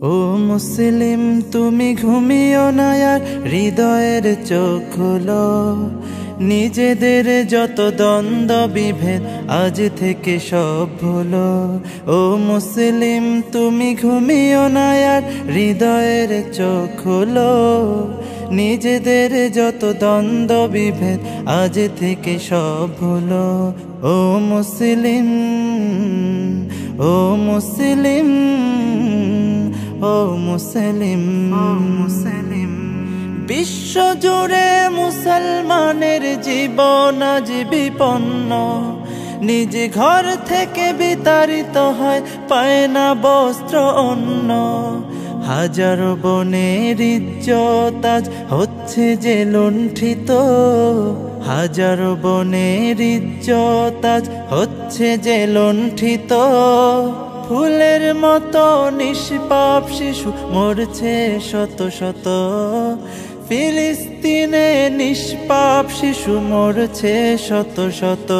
ও মুসলিম তুমি ঘুমিও না আর হৃদয়ের চোখ খোলো। নিজেদের যত দ্বন্দ্ব বিভেদ আজ থেকে সব ভুলো। ও মুসলিম তুমি ঘুমিও না আর হৃদয়ের চোখ খোলো। নিজেদের যত দ্বন্দ্ব বিভেদ আজ থেকে সব ভুলো। ও মুসলিম, ও মুসলিম, ও মুসলিম, বিশ্ব জুড়ে মুসলমানের জীবন আজ বিপন্ন। নিজ ঘর থেকে বিতাড়িত হয়, পায় না বস্ত্র অন্ন। হাজারো বনের ইজ্জত আজ হচ্ছে যে লুণ্ঠিত। হাজারো বনের ইজ্জত আজ হচ্ছে যে লুণ্ঠিত। ফুলের মতো নিষ্পাপ শিশু মরছে শত শত। ফিলিস্তিনে নিষ্পাপ শিশু মরছে শত শত।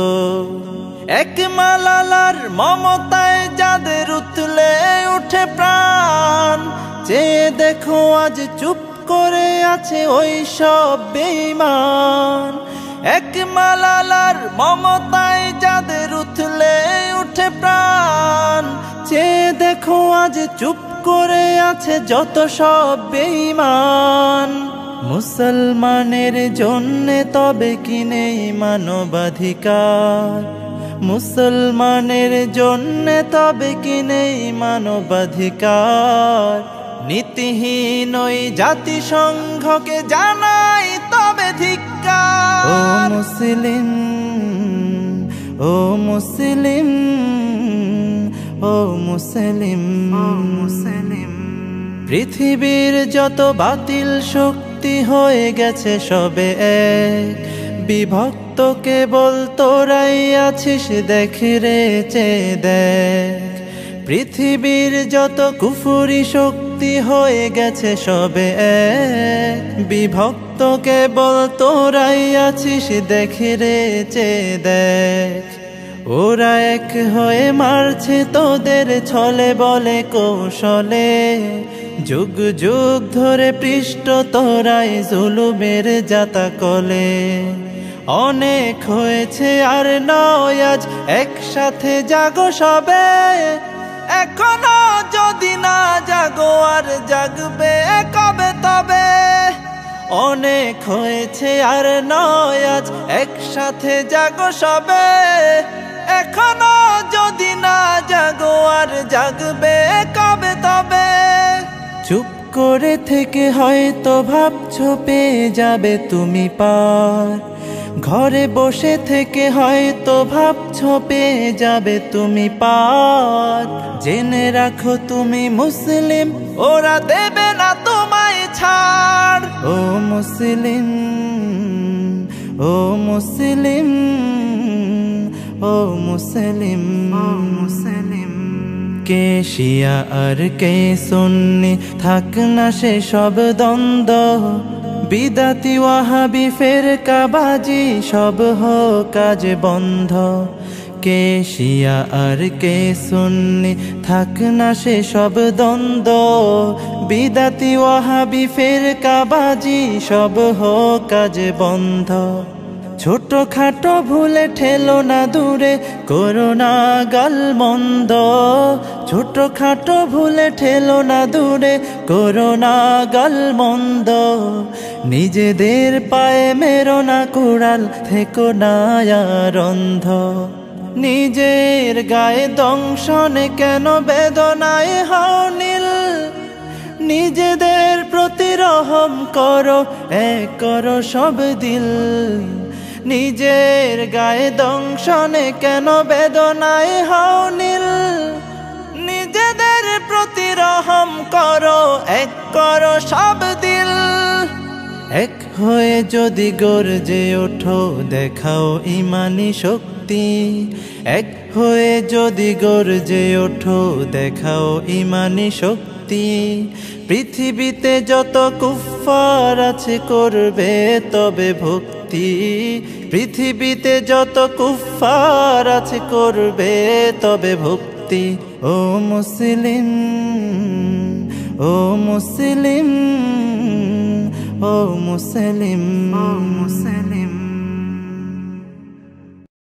এক মালালার মমতায় যাদের উতলে উঠে প্রাণ, চেয়ে দেখো আজ চুপ করে আছে ওই সব বেঈমান। এক মালালার মমতায় যাদের উতলে উঠে প্রাণ, চেয়ে দেখো আজ চুপ করে আছে যত সব বেঈমান। মুসলমানের জন্যে তবে কি নেই মানবাধিকার? মুসলমানের জন্যে তবে কি নেই মানবাধিকার? নীতিহীন ওই জাতিসংঘকে জানাই তবে ধিক্কার। ও মুসলিম, ও মুসলিম, ও মুসলিম, ও মুসলিম, পৃথিবীর যত বাতিল শক্তি হয়ে গেছে সবে এক। বিভক্ত কেবল তোরাই আছিস, দেখ রে চেয়ে দেখ। পৃথিবীর যত কুফুরি শক্তি হয়ে গেছে সবে এক। বিভক্ত কেবল তোরাই আছিস, দেখ রে চেয়ে দেখ। ওরা এক হয়ে মারছে তোদের ছলে বলে কৌশলে। যুগ যুগ ধরে পৃষ্ঠ তোরাই জুলুমের জাতা কলে। অনেক হয়েছে আর নয় আজ একসাথে জাগো সবে। এখনো যদি না জাগো আর জাগবে কবে তবে? অনেক হয়েছে আর নয় আজ একসাথে জাগো সবে। এখনো যদি না জাগো আর জাগবে কবে তবে? চুপ করে থেকে হয়তো ভাবছো পেয়ে যাবে তুমি পার। ঘরে বসে থেকে হয়তো ভাবছো পেয়ে যাবে তুমি পার। জেনে রাখো তুমি মুসলিম, ওরা দেবে না তোমায় ছাড়। ও মুসলিম, ও মুসলিম, ও মুসলিম, ও মুসলিম, কে শিয়া আর কে সুন্নি থাক না সে সব দ্বন্দ্ব। বিদাতি ওয়াহাবি ফেরকাবাজি সব হোক কাজ বন্ধ। কে শিয়া আর কে সুন্নি থাক না সে সব দ্বন্দ্ব। বিদাতি ওয়াহাবি ফেরকাবাজি সব হোক কাজ বন্ধ। ছোট খাটো ভুলে ঠেলো না দূরে, করো না গালমন্দ। ছোট খাটো ভুলে ঠেলো না দূরে, করো না গালমন্দ। নিজেদের পায়ে মেরো না কুড়াল, থেকো না আর অন্ধ। নিজের গায়ে দংশনে কেন বেদনায় হও নীল? নিজেদের প্রতি রহম করো, এক করো সব দিল। নিজের গায়ে দংশনে কেন বেদনায় হও নীল? নিজেদের প্রতি রহম করো, এক করো সব দিল। এক হয়ে যদি গর্জে ওঠো, দেখাও ইমানি শক্তি। এক হয়ে যদি গর্জে ওঠো, দেখাও ইমানি শক্তি। পৃথিবীতে যত কুফফার আছে করবে তবে ভক্তি। পৃথিবীতে যত কুফফার আছে করবে তবে ভক্তি। ও মুসলিম, ও মুসলিম, ও মুসলিম, ও মুসলিম।